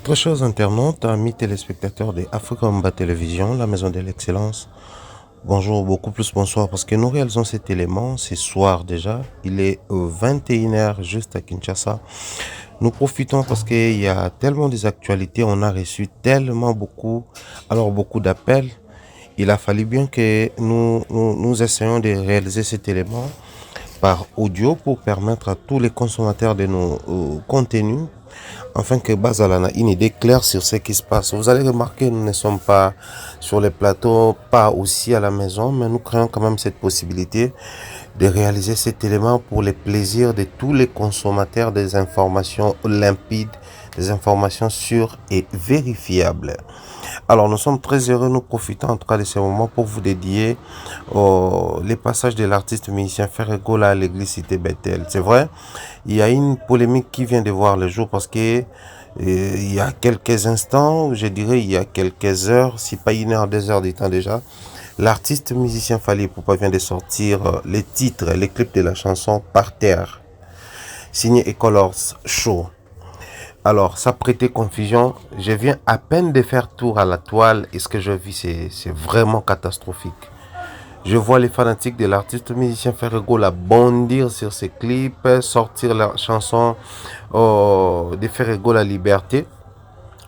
Très chers internautes, amis téléspectateurs de Africamba Télévision, la maison de l'excellence. Bonjour, beaucoup plus bonsoir parce que nous réalisons cet élément ce soir déjà. Il est 21h juste à Kinshasa. Nous profitons parce qu'il y a tellement des actualités, on a reçu tellement beaucoup d'appels. Il a fallu bien que nous essayions de réaliser cet élément par audio pour permettre à tous les consommateurs de nos contenus afin que Bazalana ait une idée claire sur ce qui se passe. Vous allez remarquer, nous ne sommes pas sur les plateaux, pas aussi à la maison, mais nous créons quand même cette possibilité de réaliser cet élément pour le plaisir de tous les consommateurs des informations limpides, des informations sûres et vérifiables. Alors, nous sommes très heureux, nous profitons en tout cas de ce moment pour vous dédier les passages de l'artiste musicien Ferregola à l'église Cité Bethel. C'est vrai, il y a une polémique qui vient de voir le jour parce que il y a quelques instants, je dirais il y a quelques heures, si pas 1 heure, 2 heures du temps déjà, l'artiste musicien Fally Ipupa vient de sortir les titres, les clips de la chanson Par Terre, signé Ecolors Show. Alors, ça prêtait confusion. Je viens à peine de faire tour à la toile et ce que je vis, c'est vraiment catastrophique. Je vois les fanatiques de l'artiste musicien Ferregola bondir sur ses clips, sortir la chanson de Ferregola Liberté.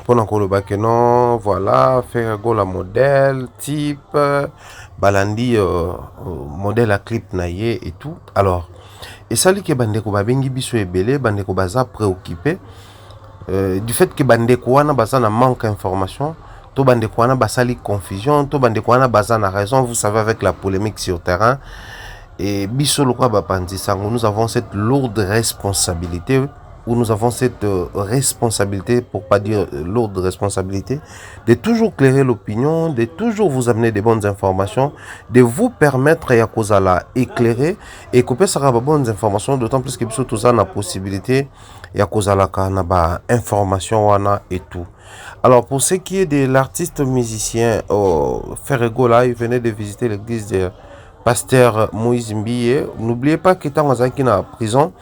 Pendant qu'on le bat que non, voilà, Ferregola modèle, type, Balandi modèle à clip naïe et tout. Alors, et ça, li que bandeko babengi biso ebele, bandeko baza préoccupé. Du fait que bandeko wana baza na manque d'information, to bandeko wana basali confusion, to bandeko wana baza na raison, vous savez, avec la polémique sur terrain. Et biso lokwa bapandi sango, nous avons cette lourde responsabilité, ou nous avons cette responsabilité, pour pas dire lourde responsabilité, de toujours clairer l'opinion, de toujours vous amener des bonnes informations, de vous permettre ya kozala éclairer et couper ça bonnes informations, d'autant plus que biso tous la possibilité ya kozala kana ba information wana et tout. Alors pour ce qui est de l'artiste musicien Ferregola, il venait de visiter l'église de Pasteur Moïse Mbiye. N'oubliez pas qu'il était en prison.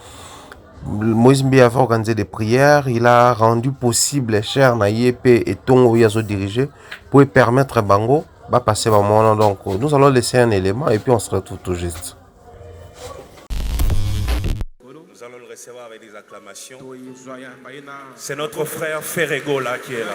Moïse Mbiye avait organisé des prières. Il a rendu possible cher na Yépe et Tongo Yazo dirigé pour permettre à Bango de passer par moment. Donc nous allons laisser un élément et puis on se retrouve tout juste. Nous allons le recevoir avec des acclamations. C'est notre frère Ferregola qui est là.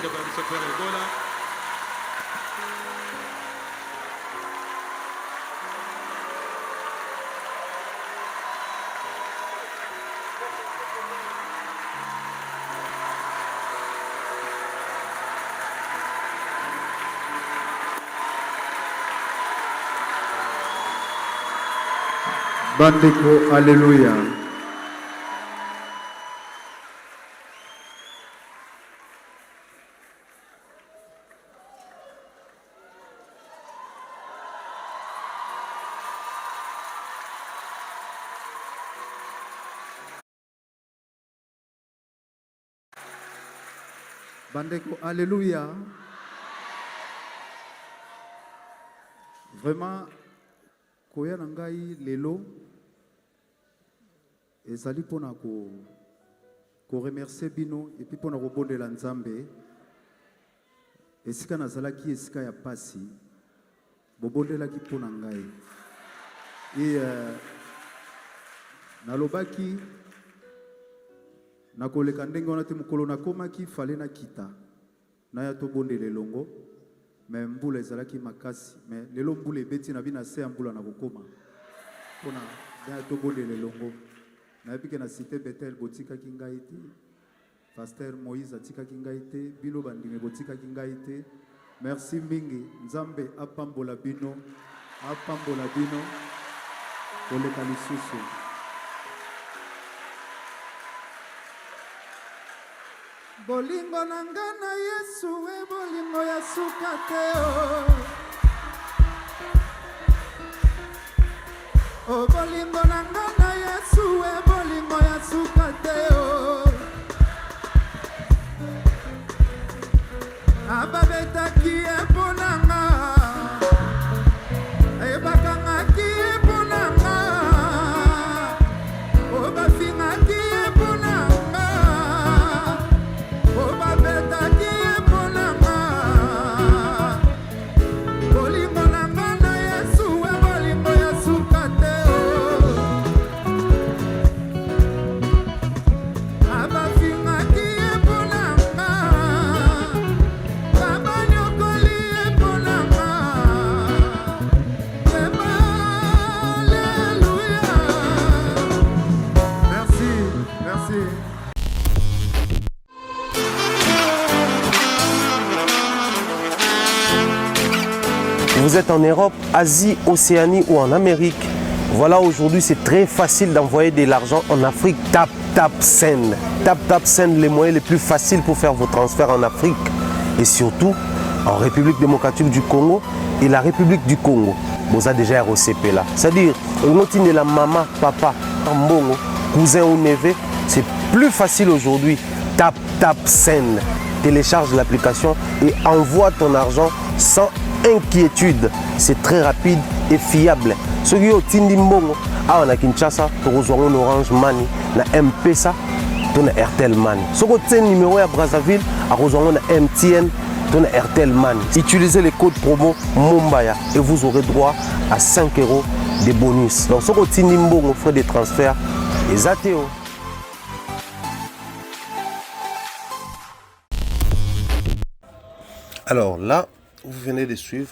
Bandeko, alléluia. Bandeko, alléluia. Vraiment, koya nangai lelo. Ezali pona ko remercier bino et puis pona ko bondela nzambe esika nazalaki esika ya pasi bobondelaki pona ngai et nalobaki nakoleka ndenge wana te mokolo nakomaki fale na kita na ya to bondela elongo mais mbula ezalaki makasi mais lelo mbula ebeti na bina se ya mbula na kokoma pona ya to bondela elongo. Nabi na Cité Bethel botika kingaite, Pasteur Moïse atika kingaite, bino bandime botika kingaite. Merci mingi, Nzambe apambola bino, koleka lisusu. Bolingo nanga na Yesu e bolingo ya suka te oh bolingo nanga na Yesu e bolingo ya suka te ababetaki eponanga ebakangaki eponanga obafingaki eponanga obabetaki vous êtes en Europe, Asie, Océanie ou en Amérique, voilà, aujourd'hui c'est très facile d'envoyer de l'argent en Afrique. Tap Send. Tap Send, les moyens les plus faciles pour faire vos transferts en Afrique. Et surtout, en République démocratique du Congo et la République du Congo. Vous avez déjà ROCP là. C'est-à-dire, on la maman, papa, mbongo, cousin ou neveu, c'est plus facile aujourd'hui. Tap Send. Télécharge l'application et envoie ton argent sans inquiétude. C'est très rapide et fiable. Ceux qui ont Tindi Mbongo, on a Kinshasa, on a Orange Money, on a M-Pesa, on a Airtel Money. Ceux qui ont numéro à Brazzaville, on a MTN, on a Airtel Money. Utilisez les codes promo Mumbaya et vous aurez droit à 5 € de bonus. Donc ceux qui ont Tindi Mbongo, frais de transfert, les ATO. Alors là, vous venez de suivre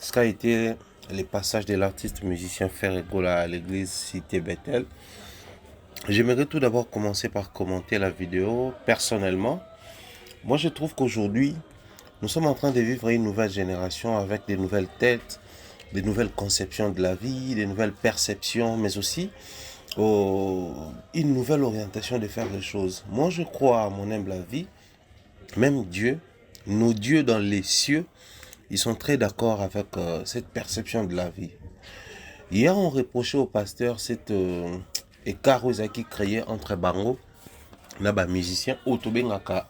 ce qu'a été les passages de l'artiste musicien Ferrego à l'église Cité Bethel. J'aimerais tout d'abord commencer par commenter la vidéo. Personnellement, moi je trouve qu'aujourd'hui, nous sommes en train de vivre une nouvelle génération avec des nouvelles têtes, des nouvelles conceptions de la vie, des nouvelles perceptions, mais aussi une nouvelle orientation de faire les choses. Moi je crois à mon humble avis, même Dieu, nos dieux dans les cieux, ils sont très d'accord avec cette perception de la vie. Hier, on reprochait au pasteur cet écart qui créé entre Bango et musiciens,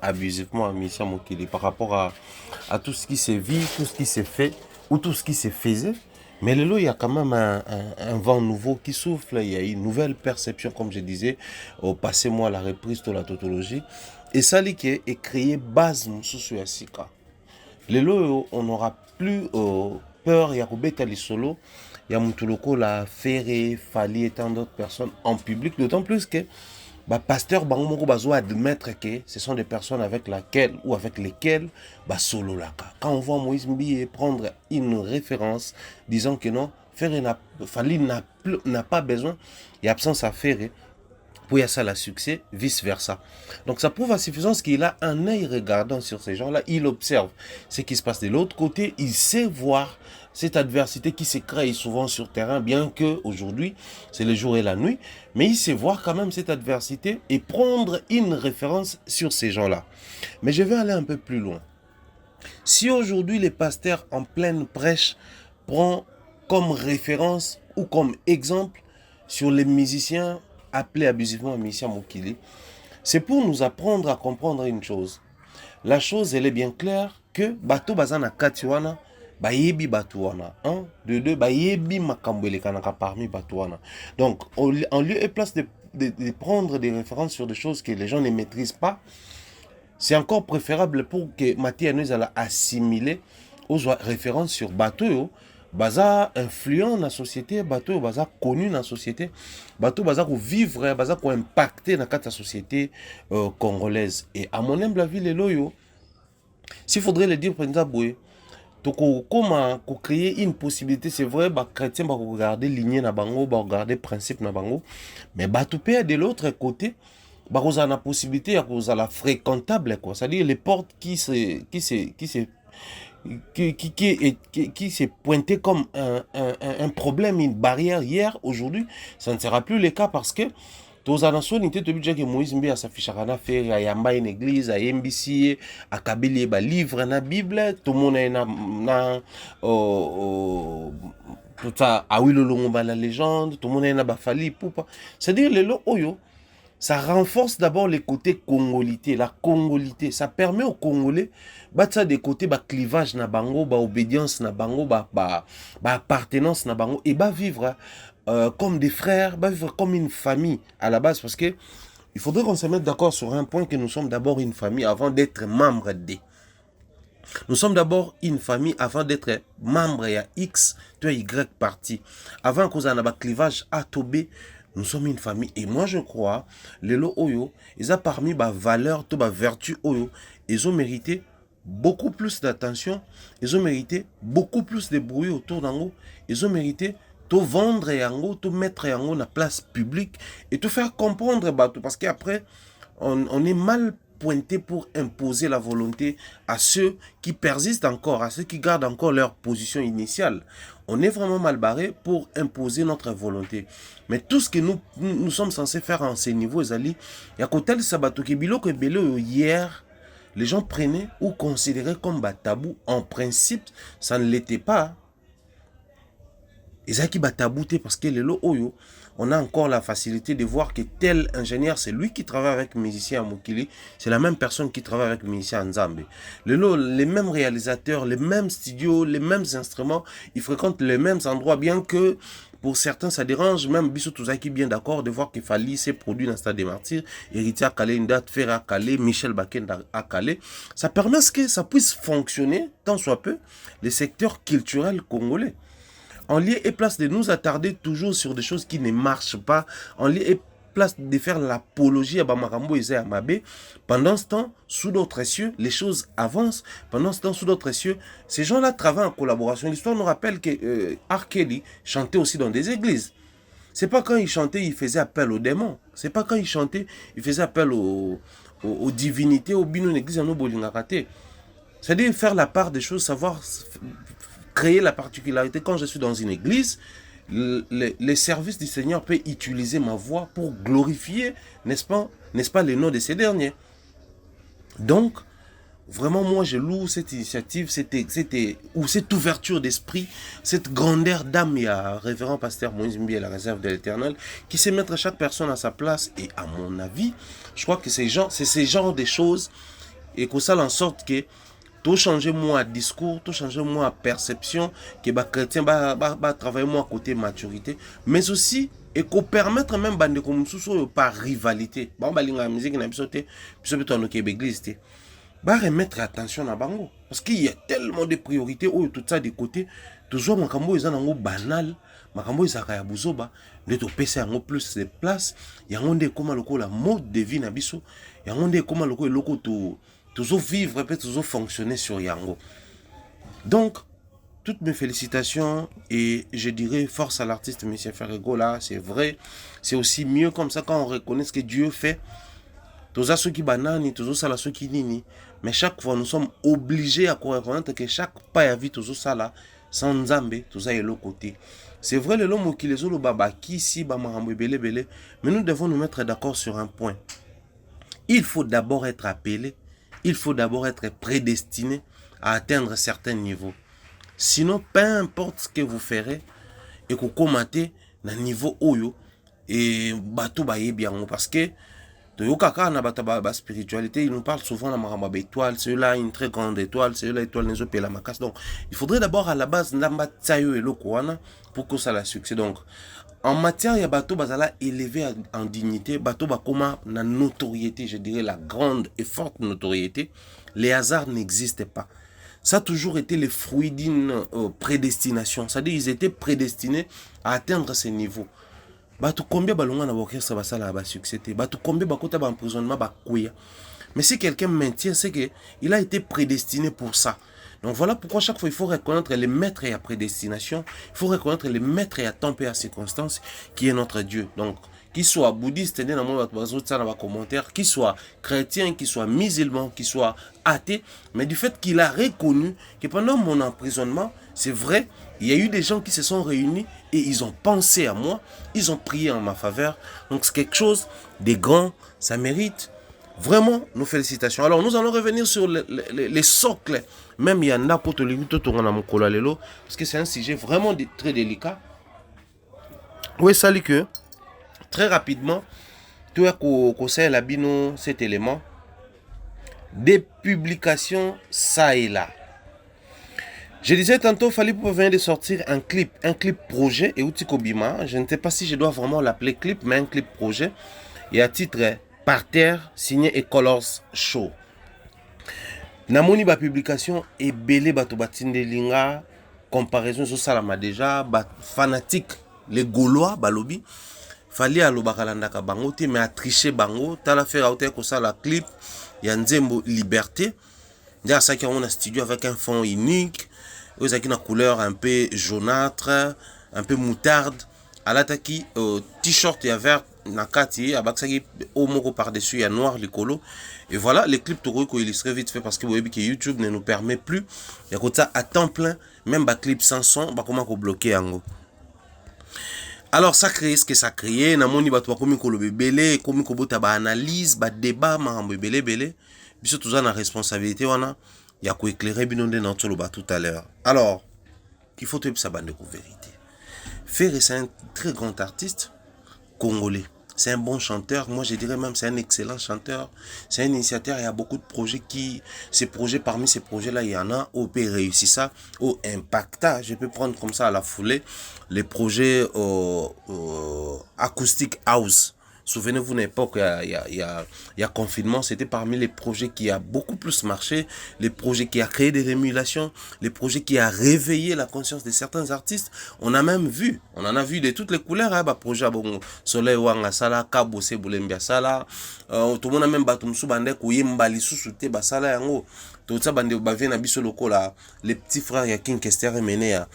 abusivement musicien Mokili, par rapport à tout ce qui se vit, tout ce qui s'est fait ou tout ce qui se faisait. Mais il y a quand même un vent nouveau qui souffle, il y a une nouvelle perception, comme je disais, au passé-moi la reprise de la tautologie. Et ça, qui est créé base sous Sika. Lelo, on n'aura plus peur, il y a Robeta Solo, il y a Moutuloko, la Ferré, Fali et tant d'autres personnes en public, d'autant plus que pasteur Bango Bazo admettre que ce sont des personnes avec lesquelles solo laka. Quand on voit Moïse Mbi prendre une référence disant que non, Fali n'a pas besoin, il y a absence à Ferré. Pour y avoir ça le succès, vice-versa. Donc ça prouve à suffisance qu'il a un œil regardant sur ces gens-là, il observe ce qui se passe de l'autre côté, il sait voir cette adversité qui se crée souvent sur terrain, bien que aujourd'hui c'est le jour et la nuit, mais il sait voir quand même cette adversité et prendre une référence sur ces gens-là. Mais je vais aller un peu plus loin. Si aujourd'hui les pasteurs en pleine prêche prennent comme référence ou comme exemple sur les musiciens appelé abusivement Missia Mokili, c'est pour nous apprendre à comprendre une chose. La chose, elle est bien claire que bato bazana katiwana bayebi batuana 1 2 2 bayebi makambele kanaka parmi batuana. Donc en lieu et place de prendre des références sur des choses que les gens ne maîtrisent pas, c'est encore préférable pour que Mathieu nous a assimilé aux références sur bateau. Baza influent dans la société, bateau baza connu dans la société, bateau baza ko vivre, baza ko impacter dans la société congolaise. Et à mon humble avis, les loyo, s'il faudrait le dire pour nous, comment créer une possibilité, c'est vrai, les chrétiens vont regarder lignée na bango, vont regarder principe na bango, mais bateau de l'autre côté, vous avez la possibilité, vous avez la fréquentable, c'est-à-dire les portes qui s'est pointé comme un problème, une barrière hier, aujourd'hui, ça ne sera plus le cas parce que tous les nations n'étaient pas obligés que Moïse Mbi a s'affiché à faire, à Yamba une église, à MBC, à Kabili, à livre, à la Bible, tout le monde a tout ça, à Wilolongo, la légende, tout le monde a Fali, Poupa. C'est-à-dire, les lots, ça renforce d'abord les côtés congolité, la congolité. Ça permet aux Congolais, ça des côtés, clivage na bango, obédience na bango, appartenance na bango, et vivre comme des frères, vivre comme une famille à la base, parce que il faudrait qu'on se mette d'accord sur un point, que nous sommes d'abord une famille avant d'être membres des. Nous sommes d'abord une famille avant d'être membre à X, de Y parti. Avant qu'on ait un clivage A to B, nous sommes une famille. Et moi, je crois, les lots Oyo, ils ont parmi les valeurs, les vertus Oyo, ils ont mérité beaucoup plus d'attention, ils ont mérité beaucoup plus de bruit autour d'eux, ils ont mérité tout vendre et tout mettre en la place publique et tout faire comprendre, parce qu'après, on est mal pointer pour imposer la volonté à ceux qui persistent encore, à ceux qui gardent encore leur position initiale. On est vraiment mal barré pour imposer notre volonté. Mais tout ce que nous sommes censés faire en ces niveaux, Zali, il y a côté de Sabato Kebilo que hier, les gens prenaient ou considéraient comme tabou. En principe, ça ne l'était pas. Ezaki batabouté parce que lelo oyo, on a encore la facilité de voir que tel ingénieur, c'est lui qui travaille avec musicien à Mokili, c'est la même personne qui travaille avec musicien à Nzambe. Lelo, les mêmes réalisateurs, les mêmes studios, les mêmes instruments, ils fréquentent les mêmes endroits, bien que pour certains ça dérange, même Bissou Touzaki bien d'accord de voir qu'il Fally s'est produit dans Stade des Martyrs, Héritier à Calais, Ndat Ferre à Calais, Michel Baken à Calais. Ça permet que ça puisse fonctionner, tant soit peu, les secteurs culturels congolais. En lieu et place de nous attarder toujours sur des choses qui ne marchent pas, en lieu et place de faire l'apologie à Bamarambo et à Mabé, pendant ce temps, sous d'autres cieux, les choses avancent. Pendant ce temps, sous d'autres cieux, ces gens-là travaillent en collaboration. L'histoire nous rappelle que R. Kelly chantait aussi dans des églises. C'est pas quand il chantait, il faisait appel aux démons. C'est pas quand il chantait, il faisait appel aux divinités, aux binous église, à nos bolingaratés. C'est-à-dire faire la part des choses, savoir créer la particularité. Quand je suis dans une église, les services du Seigneur peuvent utiliser ma voix pour glorifier, n'est-ce pas, le nom de ces derniers. Donc, vraiment, moi, je loue cette initiative, cette ouverture d'esprit, cette grandeur d'âme. Il y a révérend pasteur Moïse Mbi à la réserve de l'Éternel, qui sait mettre chaque personne à sa place. Et à mon avis, je crois que c'est ces genres de choses, et que ça en sorte que tout changer moi discours, tout changer moi perception, que les chrétiens travailler moi côté maturité, mais aussi et qu'on permettre même bande comme sous par rivalité. Bon la musique n'a pas sauté, puis peut on église remettre attention à bango parce qu'il y a tellement de priorités où tout ça de côté, toujours makambo ezanango banal, makambo ezaka ya buzoba, de to pesa yango plus de place, yango nde koma loko la mode de vie na biso, yango nde koma loko eloko to toujours vivre, peut toujours fonctionner sur Yango. Donc, toutes mes félicitations et je dirais force à l'artiste M. Ferrego là, c'est vrai. C'est aussi mieux comme ça quand on reconnaît ce que Dieu fait. Tous ceux qui banani, tous ceux qui nini. Mais chaque fois, nous sommes obligés à reconnaître que chaque pas à vie, tous ça là, sans Nzambe, tout ça est l'autre côté. C'est vrai, le l'homme qui les ont le baba qui si bamarambo belé belé, mais nous devons nous mettre d'accord sur un point. Il faut d'abord être appelé. Il faut d'abord être prédestiné à atteindre certains niveaux. Sinon, peu importe ce que vous ferez, et que vous commentez dans le niveau oyo, et bateau baye bien, parce que la spiritualité, il nous parle souvent de la étoile, celui-là une très grande étoile, celui-là étoile n'est pas la macasse. Donc, il faudrait d'abord à la base pour que ça la succès. Donc, en matière, il y a bateau bazala élevé en dignité, bateau bakoma na notoriété, je dirais la grande et forte notoriété. Les hasards n'existent pas. Ça a toujours été le fruit d'une prédestination. C'est-à-dire ils étaient prédestinés à atteindre ces niveaux. Bateau combien balonga na orchestre basala ba succès, bateau combien bakota ba emprisonnement ba kuya. Mais si quelqu'un maintient, c'est que il a été prédestiné pour ça. Donc voilà pourquoi chaque fois il faut reconnaître les maîtres et à prédestination, il faut reconnaître les maîtres et à temps et à circonstances qui est notre Dieu. Donc qu'il soit bouddhiste, qu'il soit chrétien, qu'il soit musulman, qu'il soit athée, mais du fait qu'il a reconnu que pendant mon emprisonnement, c'est vrai, il y a eu des gens qui se sont réunis et ils ont pensé à moi, ils ont prié en ma faveur. Donc c'est quelque chose de grand, ça mérite vraiment nos félicitations. Alors nous allons revenir sur les socles. Même il y en a pour parce que c'est un sujet vraiment très délicat. Oui, salut que très rapidement, tu as conseillé la bino cet élément. Des publications ça et là. Je disais tantôt, Fally vient de sortir un clip projet et outil Kobima. Je ne sais pas si je dois vraiment l'appeler clip, mais un clip projet. Et à titre Par terre, signé et Colors Show. Namoni ba publication et belé bato batinde linga comparaison sur salama déjà ba fanatique les Gaulois balobi Fally alobakalanda ka bango te mais a tricher bango tala faire autre que ça la clip ya Nzembo Liberté. Déjà ça qui on a studio avec un fond unique, aux qui na couleur un peu jaunâtre, un peu moutarde, à l'attaque t-shirt et vert nakati abaksaki au moko par-dessus ya noir likolo. Et voilà, les clips toko ko illustrer vite fait parce que vous voyez que YouTube ne nous permet plus ya kota à temps plein même ba clip sans son ba comment ko bloquer yango. Alors ça crée ce que ça crée na moni bato bakomi ko lobe belé komi ko bota ba analyse ba débat mahambo belé belé biso tuza na responsabilité wana ya ko éclairer binonde na toloba tout à l'heure. Alors il faut que ça bande de vérité. Ferré c'est un très grand artiste congolais. C'est un bon chanteur. Moi, je dirais même c'est un excellent chanteur. C'est un initiateur. Il y a beaucoup de projets parmi ces projets-là, il y en a au pays réussi ça, au impacta. Je peux prendre comme ça à la foulée les projets acoustic house. Souvenez-vous, une époque, il y a confinement, c'était parmi les projets qui a beaucoup plus marché, les projets qui a créé des émulations, les projets qui a réveillé la conscience de certains artistes. On en a vu de toutes les couleurs, hein, projet bon Soleil Wanga Sala, Kabose Boulembia Sala, tout le monde a même batum soubande kouye mbali sousouté basala yango, tout ça bande bavien na biso loko là, les petits frères ya King Kester mené à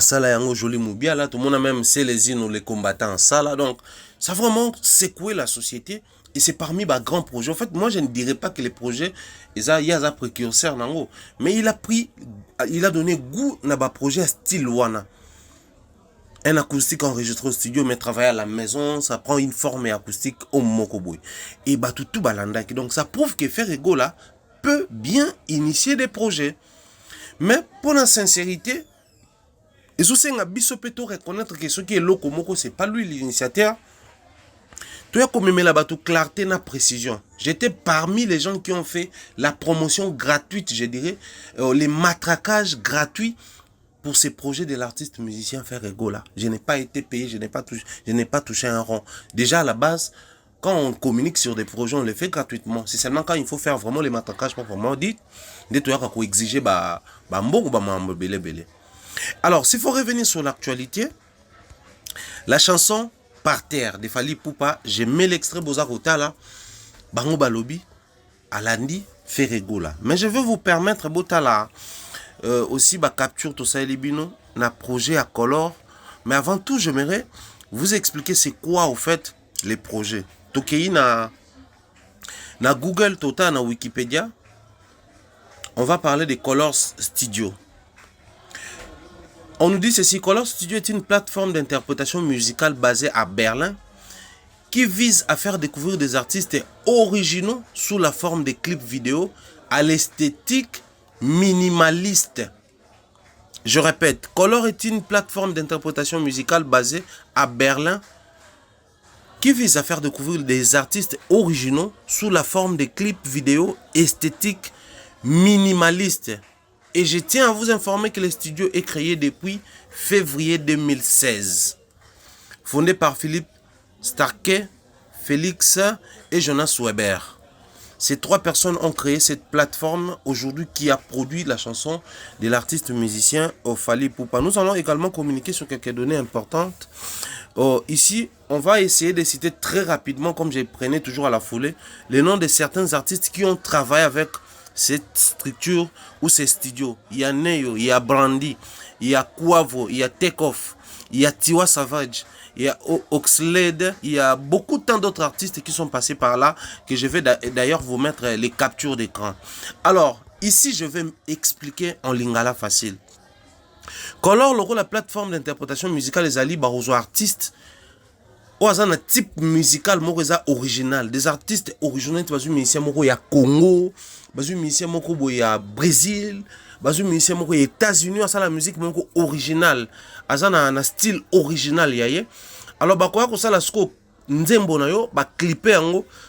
Sala yango joli moubia là, tout le monde a même Célésine les combattants Sala, donc ça a vraiment secoué la société et c'est parmi les grands projets. En fait, moi je ne dirais pas que les projets, il y a des précurseurs, mais il a donné goût à des projets style Wana. Un acoustique enregistré au studio, mais travailler à la maison, ça prend une forme acoustique au Mokoboy. Et tout balandaki. Donc ça prouve que Ferrego là peut bien initier des projets. Mais pour la sincérité, et sous ce biso peut reconnaître que ce qui est Lokomoko, c'est pas lui l'initiateur. Tu as comme la bateau clarté na précision. J'étais parmi les gens qui ont fait la promotion gratuite, je dirais, les matraquages gratuits pour ces projets de l'artiste musicien Ferrego là. Je n'ai pas été payé, je n'ai pas touché un rond. Déjà à la base, quand on communique sur des projets, on les fait gratuitement. C'est seulement quand il faut faire vraiment les matraquages pour vraiment dire, tu as exiger belé. Alors, s'il faut revenir sur l'actualité, la chanson Par terre de Fally Ipupa, je mets l'extrait Bozarota là, Bango Balobi, Alandi, Ferrego là. Mais je veux vous permettre, Botala, aussi capture tout ça, Libino, na projet à color. Mais avant tout, j'aimerais vous expliquer c'est quoi au fait les projets. Tokei na Google, Tota, na Wikipédia, on va parler de Color Studio. On nous dit ceci, Color Studio est une plateforme d'interprétation musicale basée à Berlin qui vise à faire découvrir des artistes originaux sous la forme de clips vidéo à l'esthétique minimaliste. Je répète, Color est une plateforme d'interprétation musicale basée à Berlin qui vise à faire découvrir des artistes originaux sous la forme de clips vidéo esthétiques minimalistes. Et je tiens à vous informer que le studio est créé depuis février 2016. Fondé par Philippe Starke, Félix et Jonas Weber. Ces trois personnes ont créé cette plateforme aujourd'hui qui a produit la chanson de l'artiste musicien Fally Ipupa. Nous allons également communiquer sur quelques données importantes. Ici, on va essayer de citer très rapidement, comme je prenais toujours à la foulée, les noms de certains artistes qui ont travaillé avec cette structure ou ces studios. Il y a Neo, il y a Brandy, il y a Quavo, il y a Takeoff, il y a Tiwa Savage, il y a Oxlade, il y a beaucoup tant d'autres artistes qui sont passés par là, que je vais d'ailleurs vous mettre les captures d'écran. Alors, ici, je vais expliquer en lingala facile. Color, la plateforme d'interprétation musicale des Ali Barozo artistes, ou un type musical original, des artistes originaux, des musiciens il y a Congo, des musiciens il y a Brésil, des musiciens il y a États-Unis, ça la musique originale, un style original alors quoi que ça la scope nzembo na yo clipper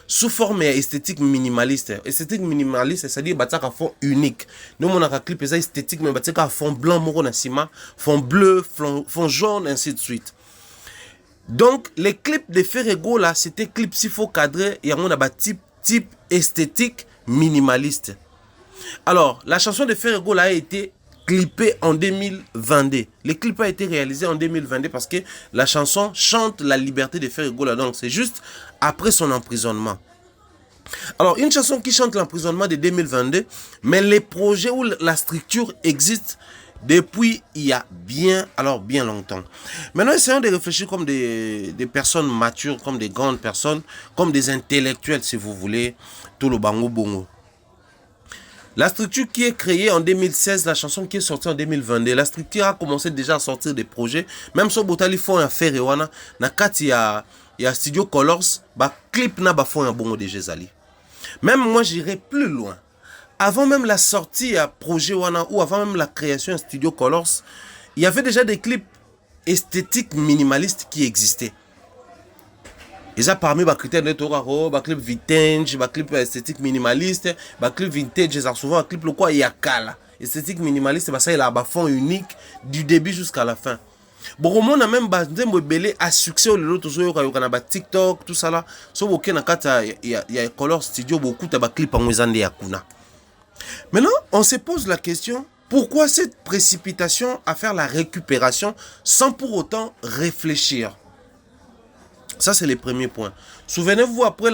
sous forme esthétique minimaliste. Esthétique minimaliste, c'est-à-dire un fond unique. Nous on a clip esthétique mais un fond blanc moko na sima, fond bleu, fond jaune ainsi de suite. Donc les clips de Ferrego là, c'était clip s'il faut cadrer et on a type esthétique minimaliste. Alors, la chanson de Ferrego là a été clippée en 2022. Le clip a été réalisé en 2022 parce que la chanson chante la liberté de Ferrego là. Donc, c'est juste après son emprisonnement. Alors, une chanson qui chante l'emprisonnement de 2022, mais les projets où la structure existe depuis il y a bien longtemps. Maintenant, essayons de réfléchir comme des personnes matures, comme des grandes personnes, comme des intellectuels, si vous voulez, tout le bango bongo. La structure qui est créée en 2016, la chanson qui est sortie en 2022, la structure a commencé déjà à sortir des projets. Même si Botali font un faire et wana, na kati ya Studio Colors, ba clip na ba font un bongo de Jezali. Même moi, j'irai plus loin. Avant même la sortie à projet wana ou avant même la création de Studio Colors, il y avait déjà des clips esthétiques minimalistes qui existaient. Déjà parmi les critères de Toraro, les clips vintage, les clips esthétiques minimalistes, les clips vintage, souvent les clips le quoi il y a kala. Esthétique minimaliste, ça il a un fond unique du début jusqu'à la fin. Bon, on a même belé à succès au l'autre TikTok, tout ça là. Sauf aucun il y a Color Studio beaucoup de clips en Wezande Yakuna. Maintenant, on se pose la question, pourquoi cette précipitation à faire la récupération sans pour autant réfléchir? Ça, c'est le premier point. Souvenez-vous, après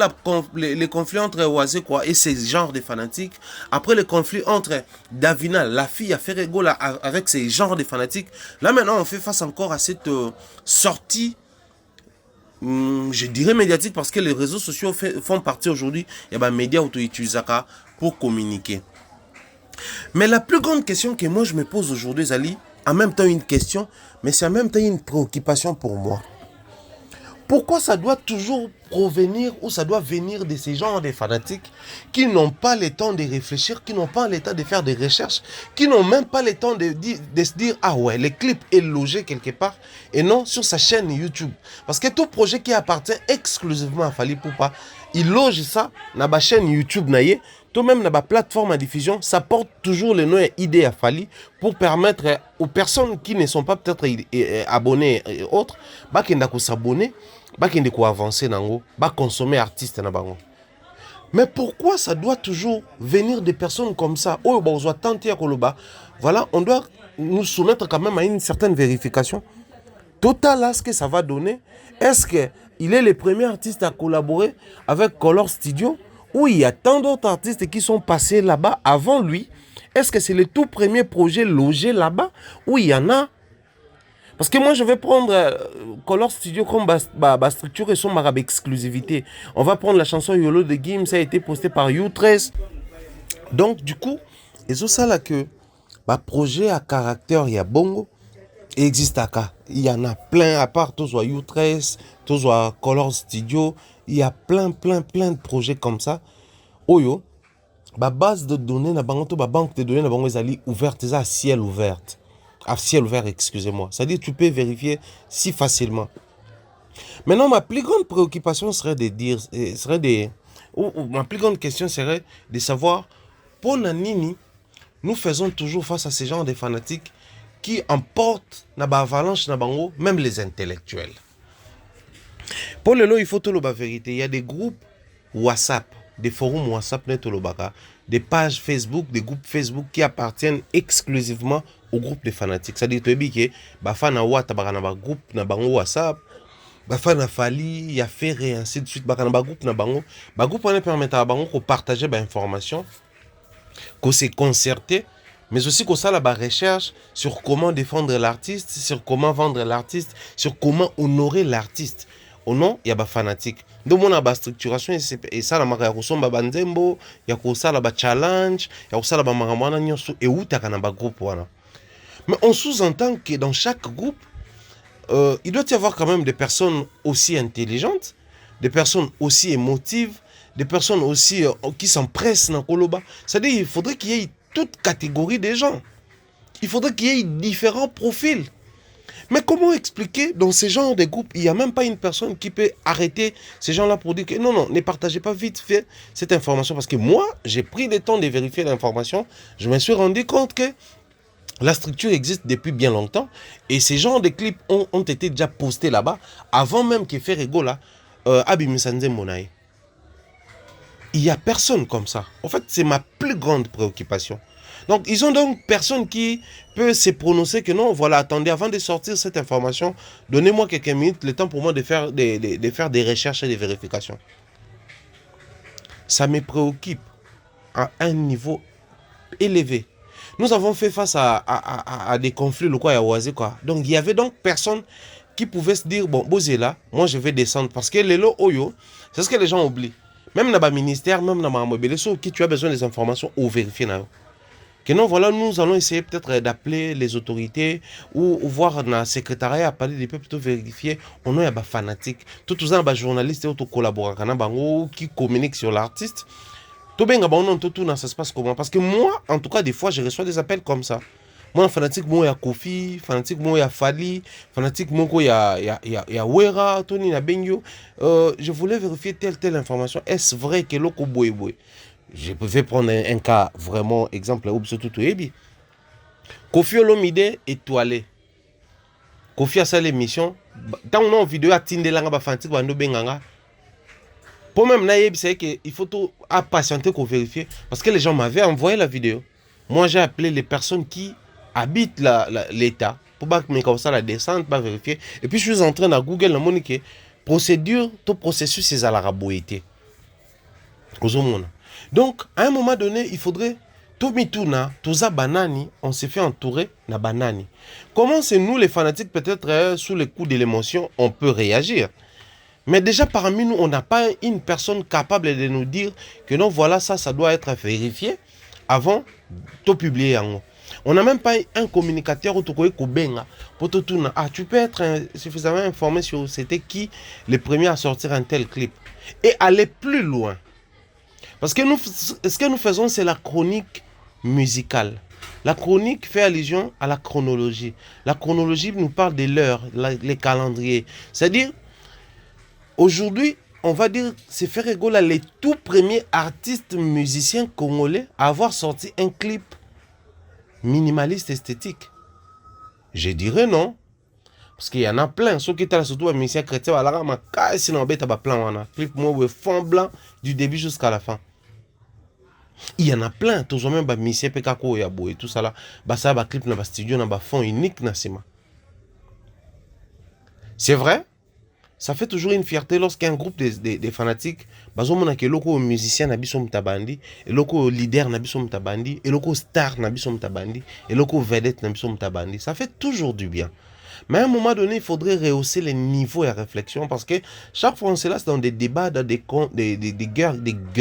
les conflits entre Oazé et ces genres de fanatiques, après le conflit entre Davina, la fille, à Ferrego avec ces genres de fanatiques, là maintenant, on fait face encore à cette sortie, je dirais médiatique, parce que les réseaux sociaux font partie aujourd'hui, il y a des médias auto-utilisés pour communiquer. Mais la plus grande question que moi je me pose aujourd'hui, Zali, en même temps une question, mais c'est en même temps une préoccupation pour moi. Pourquoi ça doit toujours provenir ou ça doit venir de ces genres de fanatiques qui n'ont pas le temps de réfléchir, qui n'ont pas le temps de faire des recherches, qui n'ont même pas le temps de se dire ah ouais, le clip est logé quelque part et non sur sa chaîne YouTube. Parce que tout projet qui appartient exclusivement à Fally Ipupa, il loge ça dans la chaîne YouTube naie, tout même dans la plateforme à diffusion, ça porte toujours le nom et idée à Fally pour permettre aux personnes qui ne sont pas peut-être abonnées et autres, de s'abonner, de avancer, de consommer artistes. Mais pourquoi ça doit toujours venir des personnes comme ça? Oh, on doit tenter à Koloba. Voilà, on doit nous soumettre quand même à une certaine vérification. Total, là, ce que ça va donner, est-ce qu'il est le premier artiste à collaborer avec Color Studio? Ou il y a tant d'autres artistes qui sont passés là-bas avant lui? Est-ce que c'est le tout premier projet logé là-bas? Ou il y en a? Parce que moi, je vais prendre Color Studio comme structure et son marabe exclusivité. On va prendre la chanson YOLO de Gims, ça a été posté par U13. Donc, du coup, et c'est ça là que projet à caractère, il y a bongo, et existe à cas. Il y en a plein, à part tous U13, tous Color Studio. Il y a plein de projets comme ça. Oyo, base de données, na bango, banque de données, na bango, est ouverte, à ciel ouvert. À ciel ouvert, excusez-moi. C'est-à-dire tu peux vérifier si facilement. Maintenant, ma plus grande préoccupation serait de dire, ma plus grande question serait de savoir, pour Nanini, nous faisons toujours face à ces genres de fanatiques qui emportent na avalanche na bango, même les intellectuels. Pour le lot, il faut tout le vérité. Il y a des groupes WhatsApp, des forums WhatsApp, des pages Facebook, des groupes Facebook qui appartiennent exclusivement au groupe de fanatiques. C'est-à-dire que bafana wata bakana ba groupe na bango WhatsApp, bafana Fally, il y a fait et ainsi de suite bakana ba groupe na bango. Ba groupe on permettre à bango de partager ba information, qu'on se concerter, mais aussi qu'on ça la recherche sur comment défendre l'artiste, sur comment vendre l'artiste, sur comment honorer l'artiste. Au nom, il y a des fanatiques. Donc, on a une structuration et ça, il y a un banzembo, il y a un challenge, il y a un maramana et où tu as un groupe. Mais on sous-entend que dans chaque groupe, il doit y avoir quand même des personnes aussi intelligentes, des personnes aussi émotives, des personnes aussi qui s'empressent dans Koloba. C'est-à-dire qu'il faudrait qu'il y ait toute catégorie de gens. Il faudrait qu'il y ait différents profils. Mais comment expliquer dans ces genres de groupes, il n'y a même pas une personne qui peut arrêter ces gens-là pour dire que non, ne partagez pas vite fait cette information. Parce que moi, j'ai pris le temps de vérifier l'information. Je me suis rendu compte que la structure existe depuis bien longtemps. Et ces genres de clips ont été déjà postés là-bas avant même que Ferrego là, Abimisanze Monae. Il n'y a personne comme ça. En fait, c'est ma plus grande préoccupation. Donc, ils ont donc personne qui peut se prononcer que non, voilà, attendez, avant de sortir cette information, donnez-moi quelques minutes, le temps pour moi de faire des recherches et des vérifications. Ça me préoccupe à un niveau élevé. Nous avons fait face à des conflits locaux à Oisé, quoi. Donc, il y avait donc personne qui pouvait se dire, bon, Bozé là, moi je vais descendre. Parce que les lots Oyo, c'est ce que les gens oublient. Même dans le ministère, même dans le mobile, qui tu as besoin des informations ou vérifier. Que non, voilà, nous allons essayer peut-être d'appeler les autorités ou voir dans le secrétariat à parler des peuples, plutôt vérifier. On a des fanatiques. Tout ça, des journalistes ou collaborateurs qui communiquent sur l'artiste. Tout bien, ça se passe comment? Parce que moi, en tout cas, des fois, je reçois des appels comme ça. Moi, fanatique, moi, il y a Kofi, fanatique, moi, il y a Fali, fanatique, moi, il y a Wera, Tony, il y a Benyo. Je voulais vérifier telle information. Est-ce vrai que l'oko boy? Je vais prendre un cas vraiment exemple. Kofi Olomide étoilé. Kofi a sa l'émission. Tant on a une vidéo à Tindelanga, fanatique, bando benganga. Pour même c'est qu'il faut tout patienter qu'on vérifie. Parce que les gens m'avaient envoyé la vidéo. Moi, j'ai appelé les personnes qui habitent l'État pour que la descente, pas vérifier. Et puis, je suis en train de Google, la monique, procédure, tout processus, c'est à la raboïté. Donc, à un moment donné, il faudrait tout mituna, tout ça banani, on s'est fait entourer na banani. Comment c'est nous, les fanatiques, peut-être sous les coups de l'émotion, on peut réagir? Mais déjà parmi nous, on n'a pas une personne capable de nous dire que non, voilà, ça doit être vérifié avant de publier. On n'a même pas un communicateur pour te tourner. Ah, tu peux être suffisamment informé sur c'était qui le premier à sortir un tel clip. Et aller plus loin. Parce que nous, ce que nous faisons, c'est la chronique musicale. La chronique fait allusion à la chronologie. La chronologie nous parle de l'heure, les calendriers. C'est-à-dire, aujourd'hui, on va dire, c'est Ferregola, les tout premiers artistes musiciens congolais à avoir sorti un clip minimaliste esthétique. Je dirais non. Parce qu'il y en a plein. Ceux qui étaient surtout un musicien chrétien, clip moi, fond blanc du début jusqu'à la fin. Il y en a plein. Toujours même des musiciens Pekako et tout ça là. Ça va clip dans le studio, dans le fond unique. C'est vrai. Ça fait toujours une fierté lorsqu'un groupe de fanatiques, que loko musicien na biso mutabandi, et loko leader na biso mutabandi, et loko star na biso mutabandi, et loko vedette na biso mutabandi. Ça fait toujours du bien. Mais à un moment donné, il faudrait rehausser les niveaux et la réflexion parce que chaque fois on se laisse dans des débats, dans des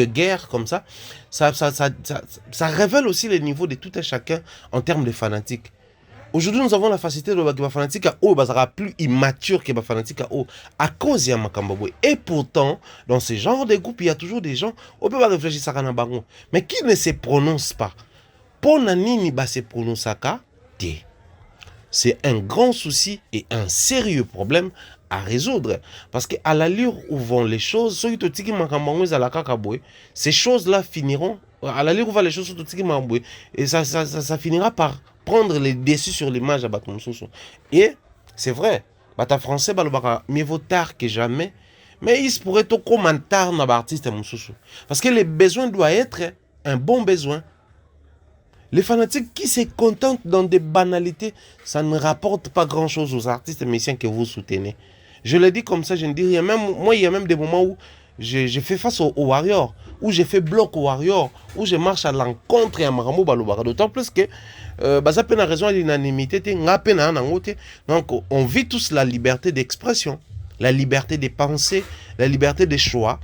guerres comme ça, ça révèle aussi les niveaux de tout un chacun en termes de fanatiques. Aujourd'hui, nous avons la facilité de la fanatique à eau, plus immature que la fanatique à eau, à cause de Makambaboué. Et pourtant, dans ce genre de groupe, il y a toujours des gens, on peut pas réfléchir à ça, mais qui ne se prononcent pas. Pour Nanini, se prononce à c'est un grand souci et un sérieux problème à résoudre. Parce qu'à l'allure où vont les choses, ces choses-là finiront, à l'allure où vont les choses, et ça finira par prendre les déçus sur l'image à Batumsusu. Et c'est vrai, Bata français, mieux vaut tard que jamais, mais il se pourrait tout commentaire dans l'artiste Moussousou. Parce que le besoin doit être un bon besoin. Les fanatiques qui se contentent dans des banalités, ça ne rapporte pas grand-chose aux artistes et musiciens que vous soutenez. Je le dis comme ça, je ne dis rien. Même, moi, il y a même des moments où j'ai fait face aux Warriors, où j'ai fait bloc aux Warriors, où je marche à l'encontre et à Maramou Balobara. D'autant plus que ça peut raison à l'unanimité. Donc, on vit tous la liberté d'expression, la liberté de penser, la liberté de choix.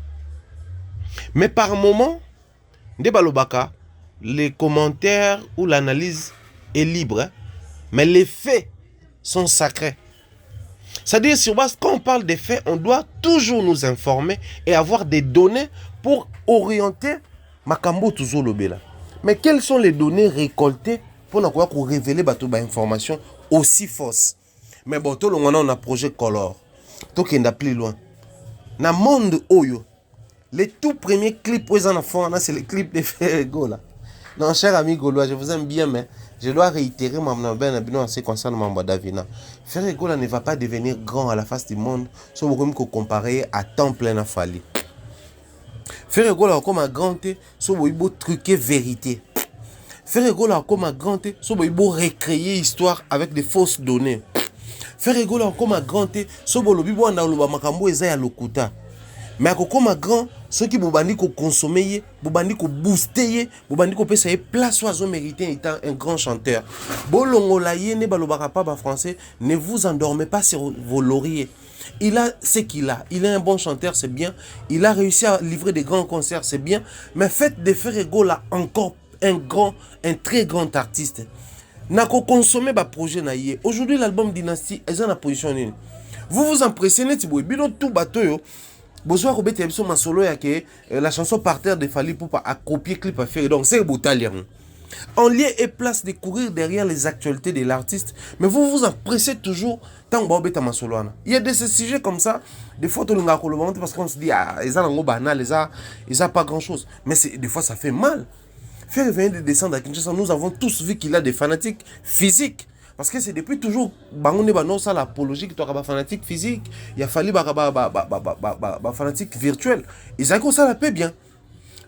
Mais par moment, des Balobaka, les commentaires ou l'analyse est libre, hein? Mais les faits sont sacrés. C'est-à-dire, sur base, quand on parle des faits, on doit toujours nous informer et avoir des données pour orienter Makambo toujours le bela. Mais quelles sont les données récoltées pour révéler des informations aussi fausses? Mais bon, tout le monde on a un projet color. Tout qui est plus loin. Dans le monde Oyo, les tout premiers clips où ils en font, c'est les clips de Ferregola. Non, cher ami Gaulois, je vous aime bien, mais je dois réitérer en ce qui concerne Mamba Davina. Ferregola ne va pas devenir grand à la face du monde, sauf beaucoup comparé à temps plein à Fali. Ferregola comme un grand thé, sauf beaucoup truquer vérité. Ferregola comme un grand thé, sauf beaucoup recréer histoire avec des fausses données. Ferregola comme un grand thé, sauf beaucoup makambo eza ya lokuta. Mais à kokoma grand, ceux qui bobandi ko consommer, bobandi ko booster, bobandi ko pesa place oiseau mérité étant un grand chanteur. Bolongo la yé ne balobaka pas français, ne vous endormez pas sur vos lauriers. Il a ce qu'il a. Il est un bon chanteur, c'est bien. Il a réussi à livrer des grands concerts, c'est bien. Mais faites de Ferrego là encore un très grand artiste. Nako consommer ba projet na yé. Aujourd'hui l'album Dynasty est en position nini. Vous vous impressionnez tiboy bino tout bateau yo. Besoin de mettre ma solo la chanson par terre de Fally Ipupa à copier clip à faire. Donc c'est Boutalien. En lieu et place de courir derrière les actualités de l'artiste, mais vous vous empressez toujours tant que vous êtes ma solo. Il y a des sujets comme ça, des fois parce qu'on se dit ah ils ont banal, ils ont pas grand chose, mais des fois ça fait mal. Faire venir de descendre à Kinshasa, nous avons tous vu qu'il a des fanatiques physiques. Parce que c'est depuis toujours, ça l'apologie qui est fanatique physique, il a fallu fanatique virtuel. Ils ont ça la paix bien.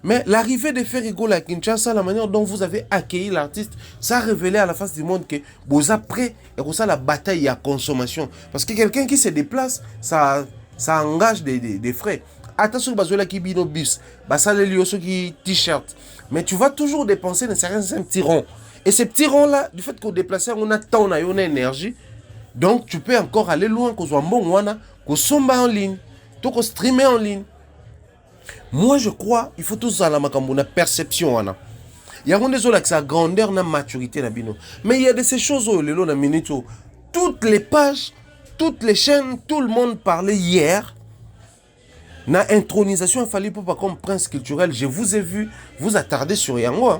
Mais l'arrivée de Ferrego à Kinshasa, la manière dont vous avez accueilli l'artiste, ça a révélé à la face du monde que vous êtes prêt et ça la bataille à consommation. Parce que quelqu'un qui se déplace, ça engage des frais. Attention, bazola qui bino bus, ça les lieux qui t-shirt. Mais tu vas toujours dépenser dans certains petits ronds. Et ces petits ronds-là, du fait qu'on déplace, on a temps, on a énergie. Donc, tu peux encore aller loin, qu'on soit bon, qu'on somba en ligne, qu'on streamer en ligne. Moi, je crois, il faut tous ça, la perception. Il y a des autres qui ont grandeur, la maturité. Mais il y a de ces choses, toutes les pages, toutes les chaînes, tout le monde parlait hier. Na intronisation, il fallait pas comme prince culturel. Je vous ai vu vous attarder sur Yango.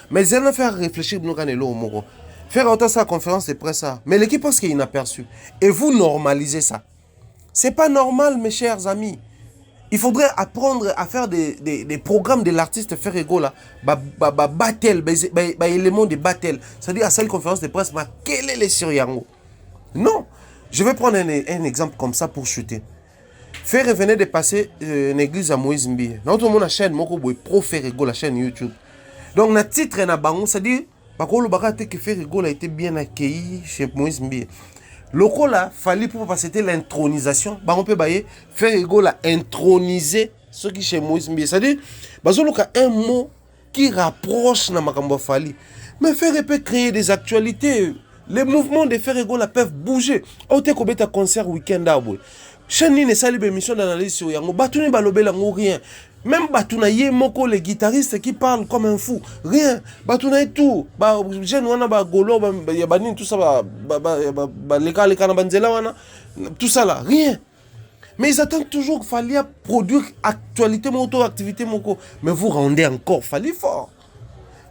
Mais ils allaient faire réfléchir au Moro. Faire autant sa conférence de presse. Mais l'équipe pense qu'il est inaperçu. Et vous normalisez ça. C'est pas normal, mes chers amis. Il faudrait apprendre à faire des programmes de l'artiste Ferrego là. Battle, éléments de battle. C'est-à-dire à cette conférence de presse, quel est le sur Yango? Non. Je vais prendre un exemple comme ça pour chuter. Ferre venait de passer une église à Moïse Mbi. Notre monde a chaîne, pro Ferrego, la chaîne YouTube. Donc, le titre est bango, c'est-à-dire que Ferrego a été bien accueilli chez Moïse Mbi. Le là, fallait pour passer c'était l'intronisation. On peut bailler Ferrego a intronisé ceux qui chez Moïse Mbi. C'est-à-dire, un mot qui rapproche na makambo Fally. Mais Ferre peut créer des actualités. Les mouvements de Ferrego peuvent bouger. On te un concert week-end d'abord. Chaîne ne sali émission d'analyse sur Yango. Batuni balobela rien. Même Batuna Moko, les guitaristes qui parlent comme un fou. Rien. Batuna tout. Jeune wana golo yabani tout ça les kanabanzela wana tout ça là. Rien. Mais ils attendent toujours Fally produire actualité moto activité moko. Mais vous rendez encore Fally fort.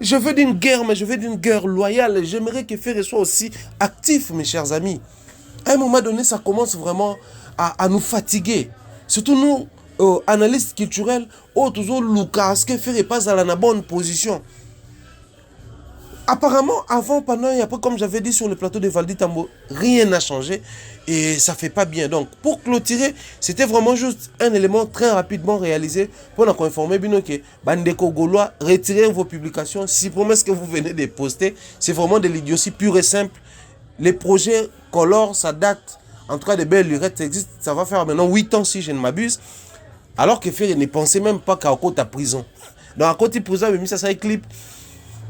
Je veux d'une guerre, mais je veux d'une guerre loyale. J'aimerais que Ferre soit aussi actif, mes chers amis. À un moment donné, ça commence vraiment à nous fatiguer. Surtout nous, analystes culturels, toujours Lucas, que Ferre pas à la bonne position. Apparemment, avant, pendant et après, comme j'avais dit sur le plateau de Valdi Tambo, rien n'a changé et ça fait pas bien. Donc, pour clôturer, c'était vraiment juste un élément très rapidement réalisé pour nous informer que Bandeko Gaulois, retirez vos publications. Si promesse que vous venez de poster, c'est vraiment de l'idiotie pure et simple. Les projets Color, ça date, en tout cas de belles lurettes, existe. Ça va faire maintenant 8 ans si je ne m'abuse. Alors que Ferre ne pensait même pas qu'à côté à prison. Donc, à côté de prison, il a mis ça clip.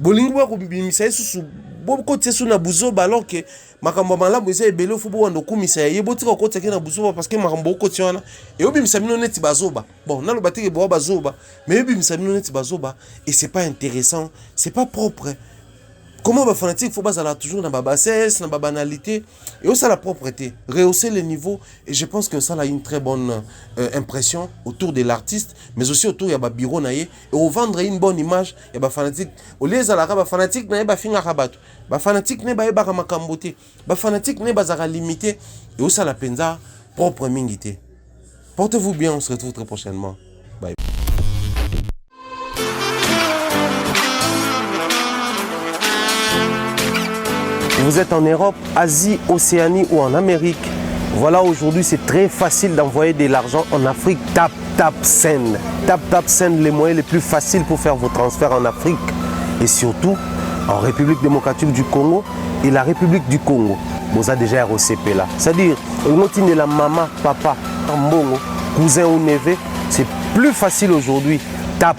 Bolingwa ko bimisa susu boko tsesu na buzoba alors que makambo malamu eza ebele fubo wando kumisa ye botika ko tseke na buzoba parce que makambo ko tiona et obimisa mino neti bazoba bon nalo batike bo bazoba mais obimisa mino neti bazoba et c'est pas intéressant, c'est pas propre. Comment les fanatiques faut pas toujours dans la bassesse, dans la banalité et aussi la propreté, rehausser les niveaux et je pense que ça a une très bonne impression autour de l'artiste mais aussi autour il y a bureau naie et au vendre une bonne image il y a fanatique au lieu de la fanatique naie ba finga rabat ba fanatique ne ba ba makambote ba fanatique ne ba zara limité et aussi la penza propre mingité. Portez-vous bien, on se retrouve très prochainement. Bye. Vous êtes en Europe, Asie, Océanie ou en Amérique. Voilà, aujourd'hui, c'est très facile d'envoyer de l'argent en Afrique. Tap Send. Tap Send, les moyens les plus faciles pour faire vos transferts en Afrique. Et surtout, en République démocratique du Congo et la République du Congo. Vous avez déjà ROCP là. C'est-à-dire, on de la maman, papa, tambongo, cousin ou neveu, C'est plus facile aujourd'hui. Tap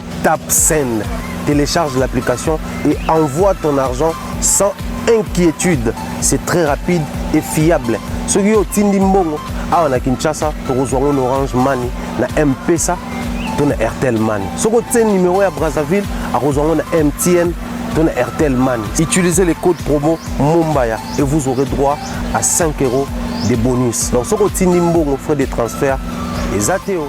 Send. Télécharge l'application et envoie ton argent sans inquiétude. C'est très rapide et fiable. Ceux qui ont Tindi Mbongo, on a Kinshasa, tu reçois un Orange Money, na M-Pesa, tu as Airtel Money. Ceux qui ont un numéro à Brazzaville, tu reçois un MTN, tu as Airtel Money. Utilisez les codes promo Mumbaya et vous aurez droit à 5 € de bonus. Donc ceux qui ont Tindi Mbongo, frais de transfert, les ATO.